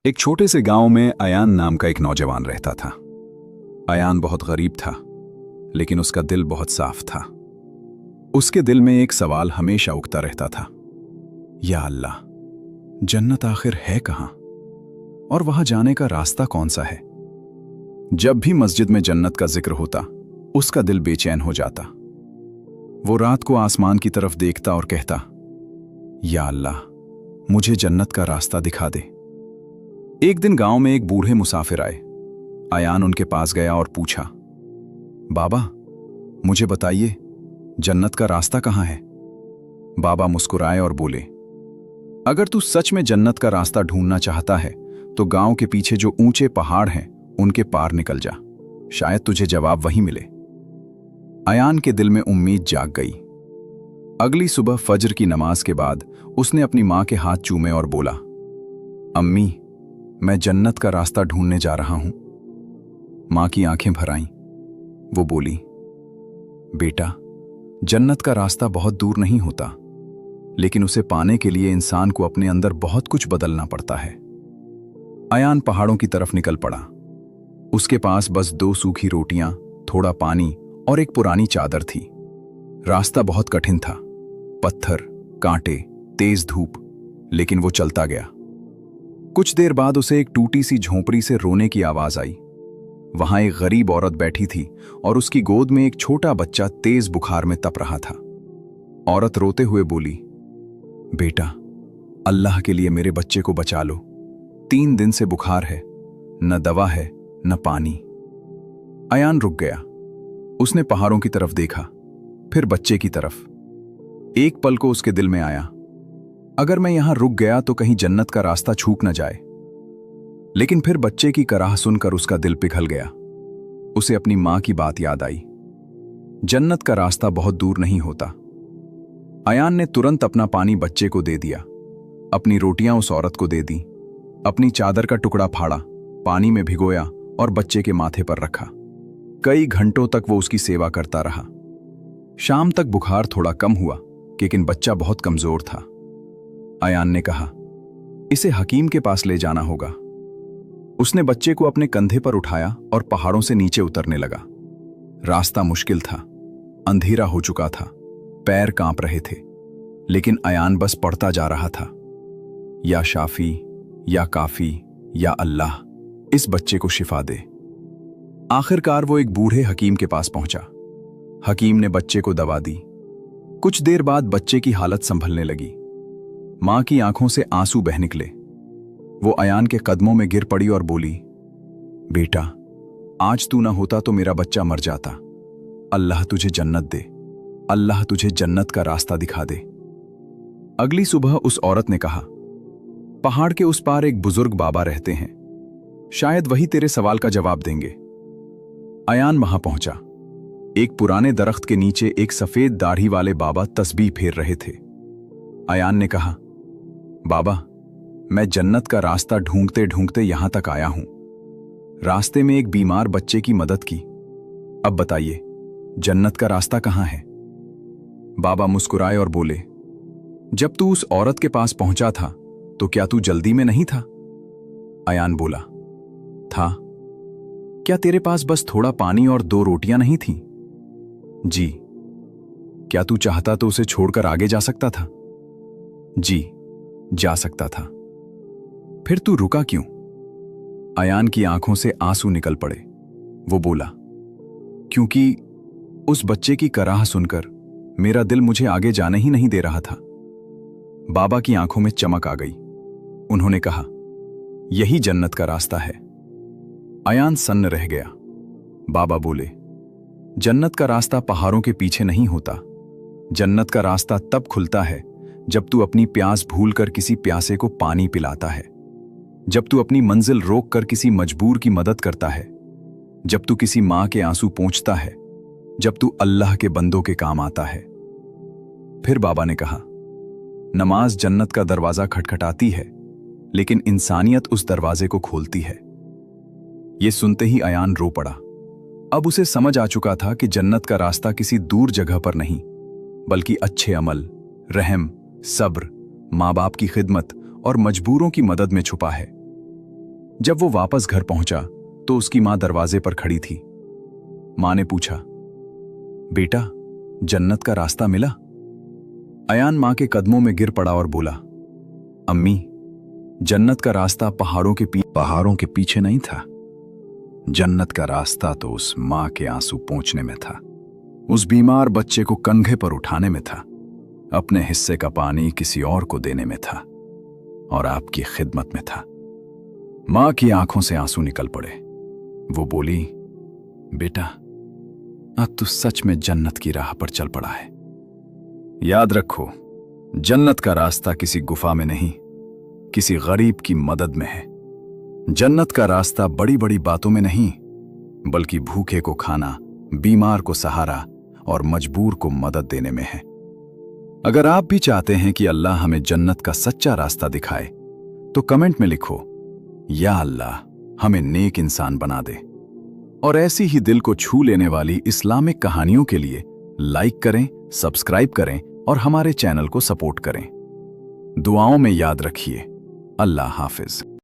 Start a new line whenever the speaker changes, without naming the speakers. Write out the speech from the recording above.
एक छोटे से गांव में अयान नाम का एक नौजवान रहता था। अयान बहुत गरीब था, लेकिन उसका दिल बहुत साफ था। उसके दिल में एक सवाल हमेशा उठता रहता था, या अल्लाह, जन्नत आखिर है कहां और वहां जाने का रास्ता कौन सा है। जब भी मस्जिद में जन्नत का जिक्र होता, उसका दिल बेचैन हो जाता। वो रात को आसमान की तरफ देखता और कहता, या अल्लाह, मुझे जन्नत का रास्ता दिखा दे। एक दिन गांव में एक बूढ़े मुसाफिर आए। अयान उनके पास गया और पूछा, बाबा, मुझे बताइए, जन्नत का रास्ता कहां है। बाबा मुस्कुराए और बोले, अगर तू सच में जन्नत का रास्ता ढूंढना चाहता है तो गांव के पीछे जो ऊंचे पहाड़ हैं उनके पार निकल जा, शायद तुझे जवाब वहीं मिले। अयान के दिल में उम्मीद जाग गई। अगली सुबह फजर की नमाज के बाद उसने अपनी मां के हाथ चूमे और बोला, अम्मी, मैं जन्नत का रास्ता ढूंढने जा रहा हूं। मां की आंखें भर आईं। वो बोली, बेटा, जन्नत का रास्ता बहुत दूर नहीं होता, लेकिन उसे पाने के लिए इंसान को अपने अंदर बहुत कुछ बदलना पड़ता है। अयान पहाड़ों की तरफ निकल पड़ा। उसके पास बस 2 सूखी रोटियां, थोड़ा पानी और एक पुरानी चादर थी। रास्ता बहुत कठिन था, पत्थर, कांटे, तेज धूप, लेकिन वो चलता गया। कुछ देर बाद उसे एक टूटी सी झोंपड़ी से रोने की आवाज आई। वहां एक गरीब औरत बैठी थी और उसकी गोद में एक छोटा बच्चा तेज बुखार में तप रहा था। औरत रोते हुए बोली, बेटा, अल्लाह के लिए मेरे बच्चे को बचा लो। 3 दिन से बुखार है, न दवा है न पानी। अयान रुक गया। उसने पहाड़ों की तरफ देखा, फिर बच्चे की तरफ। एक पल को उसके दिल में आया, अगर मैं यहां रुक गया तो कहीं जन्नत का रास्ता छूट न जाए। लेकिन फिर बच्चे की कराह सुनकर उसका दिल पिघल गया। उसे अपनी मां की बात याद आई, जन्नत का रास्ता बहुत दूर नहीं होता। अयान ने तुरंत अपना पानी बच्चे को दे दिया, अपनी रोटियां उस औरत को दे दी, अपनी चादर का टुकड़ा फाड़ा, पानी में भिगोया और बच्चे के माथे पर रखा। कई घंटों तक वो उसकी सेवा करता रहा। शाम तक बुखार थोड़ा कम हुआ, लेकिन बच्चा बहुत कमजोर था। अयान ने कहा, इसे हकीम के पास ले जाना होगा। उसने बच्चे को अपने कंधे पर उठाया और पहाड़ों से नीचे उतरने लगा। रास्ता मुश्किल था, अंधेरा हो चुका था, पैर कांप रहे थे, लेकिन अयान बस पढ़ता जा रहा था, या शाफी, या काफी, या अल्लाह, इस बच्चे को शिफा दे। आखिरकार वो एक बूढ़े हकीम के पास पहुंचा। हकीम ने बच्चे को दवा दी। कुछ देर बाद बच्चे की हालत संभलने लगी। मां की आंखों से आंसू बह निकले। वो अयान के कदमों में गिर पड़ी और बोली, बेटा, आज तू ना होता तो मेरा बच्चा मर जाता। अल्लाह तुझे जन्नत दे, अल्लाह तुझे जन्नत का रास्ता दिखा दे। अगली सुबह उस औरत ने कहा, पहाड़ के उस पार एक बुजुर्ग बाबा रहते हैं, शायद वही तेरे सवाल का जवाब देंगे। अयान वहां पहुंचा। एक पुराने दरख्त के नीचे एक सफेद दाढ़ी वाले बाबा तस्बीह फेर रहे थे। अयान ने कहा, बाबा, मैं जन्नत का रास्ता ढूंढते ढूंढते यहां तक आया हूं। रास्ते में एक बीमार बच्चे की मदद की। अब बताइए, जन्नत का रास्ता कहां है। बाबा मुस्कुराए और बोले, जब तू उस औरत के पास पहुंचा था तो क्या तू जल्दी में नहीं था। अयान बोला, था। क्या तेरे पास बस थोड़ा पानी और 2 रोटियां नहीं थीं। जी। क्या तू चाहता तो उसे छोड़कर आगे जा सकता था। जी, जा सकता था। फिर तू रुका क्यों। अयान की आंखों से आंसू निकल पड़े। वो बोला, क्योंकि उस बच्चे की कराह सुनकर मेरा दिल मुझे आगे जाने ही नहीं दे रहा था। बाबा की आंखों में चमक आ गई। उन्होंने कहा, यही जन्नत का रास्ता है। अयान सन्न रह गया। बाबा बोले, जन्नत का रास्ता पहाड़ों के पीछे नहीं होता। जन्नत का रास्ता तब खुलता है जब तू अपनी प्यास भूलकर किसी प्यासे को पानी पिलाता है, जब तू अपनी मंजिल रोककर किसी मजबूर की मदद करता है, जब तू किसी मां के आंसू पोंछता है, जब तू अल्लाह के बंदों के काम आता है। फिर बाबा ने कहा, नमाज जन्नत का दरवाजा खटखटाती है, लेकिन इंसानियत उस दरवाजे को खोलती है। यह सुनते ही अयान रो पड़ा। अब उसे समझ आ चुका था कि जन्नत का रास्ता किसी दूर जगह पर नहीं, बल्कि अच्छे अमल, रहम, सब्र, माँ बाप की खिदमत और मजबूरों की मदद में छुपा है। जब वो वापस घर पहुंचा तो उसकी मां दरवाजे पर खड़ी थी। मां ने पूछा, बेटा, जन्नत का रास्ता मिला? अयान मां के कदमों में गिर पड़ा और बोला, अम्मी, जन्नत का रास्ता पहाड़ों के पीछे नहीं था। जन्नत का रास्ता तो उस मां के आंसू पोंछने में था, उस बीमार बच्चे को कंधे पर उठाने में था, अपने हिस्से का पानी किसी और को देने में था और आपकी खिदमत में था। मां की आंखों से आंसू निकल पड़े। वो बोली, बेटा, अब तू सच में जन्नत की राह पर चल पड़ा है। याद रखो, जन्नत का रास्ता किसी गुफा में नहीं, किसी गरीब की मदद में है। जन्नत का रास्ता बड़ी बड़ी बातों में नहीं, बल्कि भूखे को खाना, बीमार को सहारा और मजबूर को मदद देने में है। अगर आप भी चाहते हैं कि अल्लाह हमें जन्नत का सच्चा रास्ता दिखाए, तो कमेंट में लिखो, या अल्लाह हमें नेक इंसान बना दे। और ऐसी ही दिल को छू लेने वाली इस्लामिक कहानियों के लिए लाइक करें, सब्सक्राइब करें और हमारे चैनल को सपोर्ट करें। दुआओं में याद रखिए। अल्लाह हाफिज।